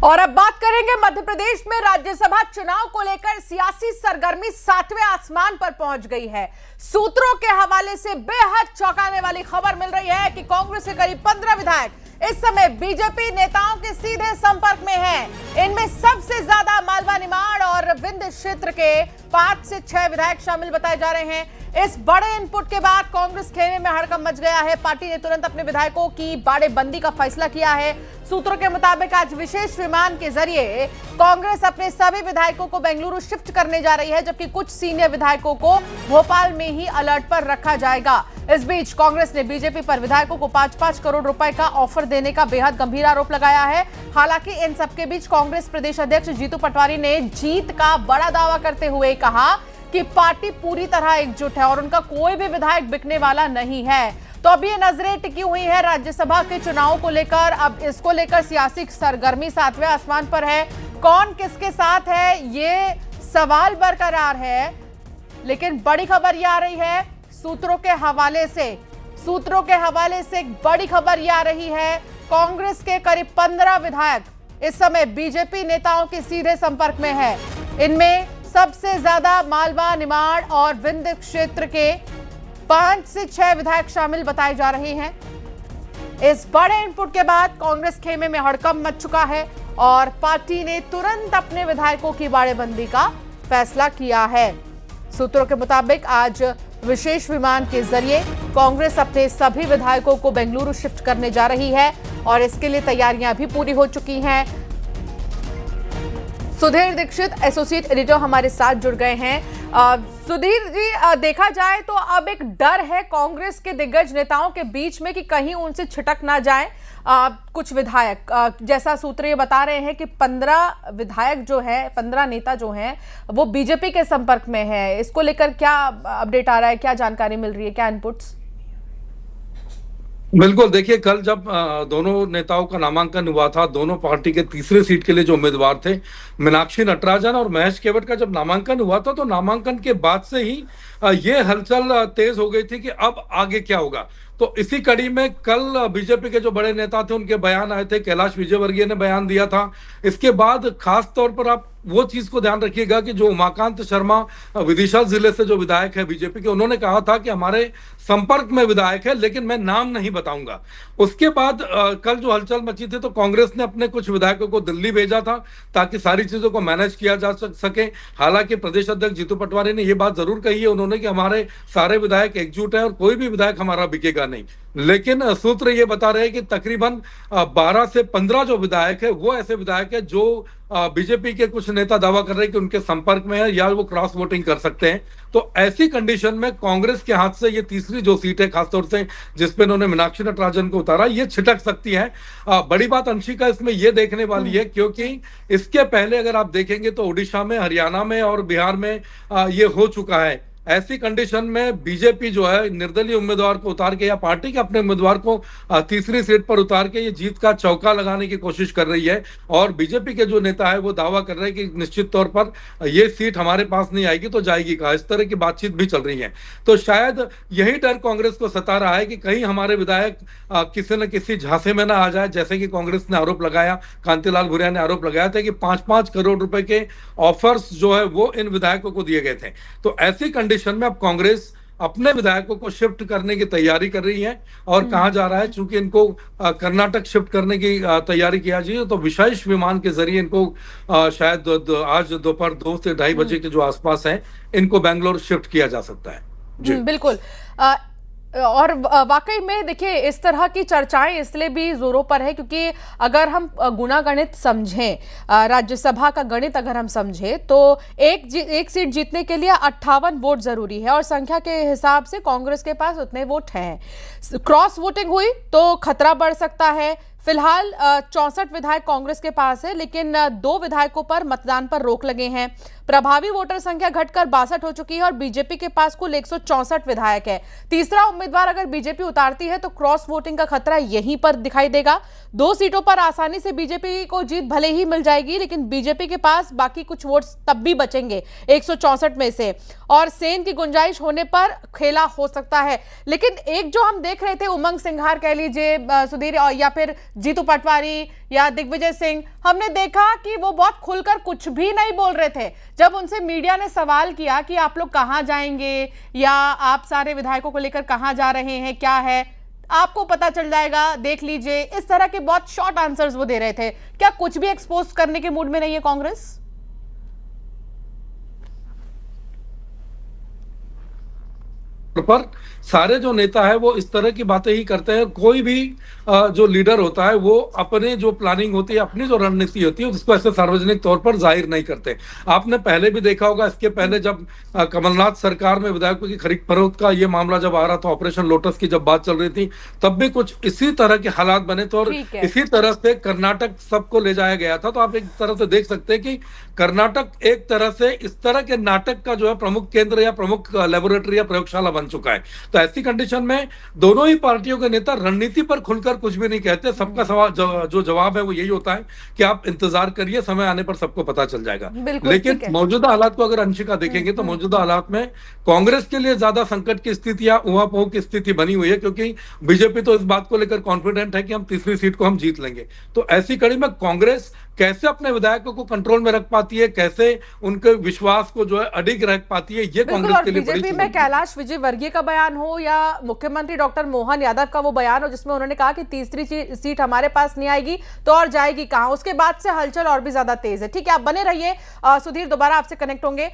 और अब बात करेंगे मध्य प्रदेश में राज्यसभा चुनाव को लेकर सियासी सरगर्मी 7वें आसमान पर पहुंच गई है। सूत्रों के हवाले से बेहद चौंकाने वाली खबर मिल रही है कि कांग्रेस के करीब 15 विधायक इस समय बीजेपी नेताओं के सीधे संपर्क में हैं। इनमें सबसे ज्यादा मालवा निमाड़ और विंध्य क्षेत्र के 5 से 6 विधायक शामिल बताए जा रहे हैं। इस बड़े इनपुट के बाद कांग्रेस खेमे में हड़कंप मच गया है। पार्टी ने तुरंत अपने विधायकों की बाड़ेबंदी का फैसला किया है। सूत्रों के मुताबिक आज विशेष विमान के जरिए कांग्रेस अपने सभी विधायकों को बेंगलुरु शिफ्ट करने जा रही है, जबकि कुछ सीनियर विधायकों को भोपाल में ही अलर्ट पर रखा जाएगा। इस बीच कांग्रेस ने बीजेपी पर विधायकों को 5-5 करोड़ रुपए का ऑफर देने का बेहद गंभीर आरोप लगाया है। हालांकि इन सबके बीच कांग्रेस प्रदेश अध्यक्ष जीतू पटवारी ने जीत का बड़ा दावा करते हुए कहा कि पार्टी पूरी तरह एकजुट है और उनका कोई भी विधायक बिकने वाला नहीं है। तो अब ये नजरें टिकी हुई है राज्यसभा के चुनाव को लेकर। अब इसको लेकर सियासी सरगर्मी 7वें आसमान पर है। कौन किसके साथ है ये सवाल बरकरार है, लेकिन बड़ी खबर ये आ रही है सूत्रों के हवाले से एक बड़ी खबर ये आ रही है। कांग्रेस के करीब 15 विधायक इस समय बीजेपी नेताओं के सीधे संपर्क में है। इनमें सबसे ज्यादा मालवा निमाड़ और विंध्य क्षेत्र के 5 से 6 विधायक शामिल बताए जा रहे हैं। इस बड़े इनपुट के बाद कांग्रेस खेमे में हड़कंप मच चुका है और पार्टी ने तुरंत अपने विधायकों की बाड़ेबंदी का फैसला किया है। सूत्रों के मुताबिक आज विशेष विमान के जरिए कांग्रेस अपने सभी विधायकों को बेंगलुरु शिफ्ट करने जा रही है और इसके लिए तैयारियां भी पूरी हो चुकी हैं। सुधीर दीक्षित एसोसिएट एडिटर हमारे साथ जुड़ गए हैं। सुधीर जी, देखा जाए तो अब एक डर है कांग्रेस के दिग्गज नेताओं के बीच में कि कहीं उनसे छिटक ना जाए कुछ विधायक। जैसा सूत्र ये बता रहे हैं कि 15 विधायक जो है, 15 नेता जो हैं वो बीजेपी के संपर्क में है। इसको लेकर क्या अपडेट आ रहा है, क्या जानकारी मिल रही है, क्या इनपुट्स? बिल्कुल, देखिए कल जब दोनों नेताओं का नामांकन हुआ था, दोनों पार्टी के तीसरे सीट के लिए जो उम्मीदवार थे मीनाक्षी नटराजन और महेश केवट का जब नामांकन हुआ था, तो नामांकन के बाद से ही ये हलचल तेज हो गई थी कि अब आगे क्या होगा। तो इसी कड़ी में कल बीजेपी के जो बड़े नेता थे उनके बयान आए थे। कैलाश विजयवर्गीय ने बयान दिया था। इसके बाद खास तौर पर आप वो चीज को ध्यान रखिएगा कि जो उमाकांत शर्मा विदिशा जिले से जो विधायक है बीजेपी के, उन्होंने कहा था कि हमारे संपर्क में विधायक है लेकिन मैं नाम नहीं बताऊंगा। उसके बाद कल जो हलचल मची थी तो कांग्रेस ने अपने कुछ विधायकों को दिल्ली भेजा था ताकि सारी चीजों को मैनेज किया जा सके। हालांकि प्रदेश अध्यक्ष जीतू पटवारी ने यह बात जरूर कही है उन्होंने कि हमारे सारे विधायक एकजुट हैं और कोई भी विधायक हमारा बिकेगा नहीं। लेकिन सूत्र ये बता रहे हैं कि तकरीबन 12 से 15 जो विधायक है वो ऐसे विधायक है जो बीजेपी के कुछ नेता दावा कर रहे हैं कि उनके संपर्क में है या वो क्रॉस वोटिंग कर सकते हैं। तो ऐसी कंडीशन में कांग्रेस के हाथ से ये तीसरी जो सीट है, खासतौर से जिसपे उन्होंने मीनाक्षी नटराजन को उतारा, ये छिटक सकती है। बड़ी बात अंशिका इसमें ये देखने वाली है क्योंकि इसके पहले अगर आप देखेंगे तो उड़ीसा में, हरियाणा में और बिहार में ये हो चुका है। ऐसी कंडीशन में बीजेपी जो है निर्दलीय उम्मीदवार को उतार के या पार्टी के अपने उम्मीदवार को तीसरी सीट पर उतार के ये जीत का चौका लगाने की कोशिश कर रही है। और बीजेपी के जो नेता है वो दावा कर रहे हैं कि निश्चित तौर पर ये सीट हमारे पास नहीं आएगी तो जाएगी कहाँ, इस तरह की बातचीत भी चल रही है। तो शायद यही डर कांग्रेस को सता रहा है कि कहीं हमारे विधायक किसी न किसी झांसे में ना आ जाए। जैसे कि कांग्रेस ने आरोप लगाया, कांतिलाल भूरिया ने आरोप लगाया था कि 5-5 करोड़ रुपए के ऑफर्स जो है वो इन विधायकों को दिए गए थे। तो ऐसी कंडीशन में अब कांग्रेस अपने विधायकों को शिफ्ट करने की तैयारी कर रही है। और कहा जा रहा है चूंकि इनको कर्नाटक शिफ्ट करने की तैयारी किया जाए तो विशेष विमान के जरिए इनको शायद आज दोपहर 2 से 2:30 बजे के जो आसपास है इनको बेंगलोर शिफ्ट किया जा सकता है। जी बिल्कुल। और वाकई में देखिए इस तरह की चर्चाएं इसलिए भी जोरों पर है क्योंकि अगर हम गुणा गणित समझें, राज्यसभा का गणित अगर हम समझें तो एक सीट जीतने के लिए 58 वोट जरूरी है और संख्या के हिसाब से कांग्रेस के पास उतने वोट हैं। क्रॉस वोटिंग हुई तो खतरा बढ़ सकता है। फिलहाल 64 विधायक कांग्रेस के पास है, लेकिन 2 विधायकों पर मतदान पर रोक लगे हैं। प्रभावी वोटर संख्या घटकर 62 हो चुकी है और बीजेपी के पास कुल 164 विधायक है। तीसरा उम्मीदवार अगर बीजेपी उतारती है तो क्रॉस वोटिंग का खतरा यहीं पर दिखाई देगा। 2 सीटों पर आसानी से बीजेपी को जीत भले ही मिल जाएगी, लेकिन बीजेपी के पास बाकी कुछ वोट्स तब भी बचेंगे 164 में से, और सेन की गुंजाइश होने पर खेला हो सकता है। लेकिन एक जो हम देख रहे थे उमंग सिंघार कह लीजिए सुधीर, या फिर जीतू पटवारी या दिग्विजय सिंह, हमने देखा कि वो बहुत खुलकर कुछ भी नहीं बोल रहे थे। जब उनसे मीडिया ने सवाल किया कि आप लोग कहां जाएंगे या आप सारे विधायकों को लेकर कहां जा रहे हैं, क्या है, आपको पता चल जाएगा, देख लीजिए, इस तरह के बहुत शॉर्ट आंसर्स वो दे रहे थे। क्या कुछ भी एक्सपोज करने के मूड में नहीं है कांग्रेस? पर सारे जो नेता है वो इस तरह की बातें ही करते हैं। कोई भी जो लीडर होता है वो अपने जो प्लानिंग होती है, अपनी जो रणनीति होती है, उसको ऐसे सार्वजनिक तौर पर जाहिर नहीं करते। आपने पहले भी देखा होगा, इसके पहले जब कमलनाथ सरकार में विधायकों की खरीद फरोख्त का ये मामला जब आ रहा था, ऑपरेशन लोटस की जब बात चल रही थी, तब भी कुछ इसी तरह के हालात बने थे और इसी तरह से कर्नाटक सबको ले जाया गया था। तो आप एक तरह से देख सकते हैं कि कर्नाटक एक तरह से इस तरह के नाटक का जो है प्रमुख केंद्र या प्रमुख लेबोरेटरी या प्रयोगशाला बन चुका है। तो ऐसी कंडीशन में दोनों ही पार्टियों के नेता रणनीति पर खुलकर कुछ भी नहीं कहते। सबका सवाल जो जवाब है वो यही होता है कि आप इंतजार करिए, समय आने पर सबको पता चल जाएगा। लेकिन मौजूदा हालात को अगर अंशिका देखेंगे तो मौजूदा हालात में कांग्रेस के लिए ज्यादा संकट की स्थिति या ऊहापोह की स्थिति बनी हुई है, क्योंकि बीजेपी तो इस बात को लेकर कॉन्फिडेंट है कि हम तीसरी सीट को हम जीत लेंगे। तो ऐसी कड़ी में कांग्रेस कैसे अपने विधायकों को कंट्रोल में रख पाती है, कैसे उनके विश्वास को जो है अडिग रख पाती है, ये कांग्रेस के लिए बड़ी बीजेपी में कैलाश विजयवर्गीय का बयान हो या मुख्यमंत्री डॉक्टर मोहन यादव का वो बयान हो जिसमें उन्होंने कहा कि तीसरी सीट हमारे पास नहीं आएगी तो और जाएगी कहां, उसके बाद से हलचल और भी ज्यादा तेज है। ठीक है, आप बने रहिए, सुधीर दोबारा आपसे कनेक्ट होंगे।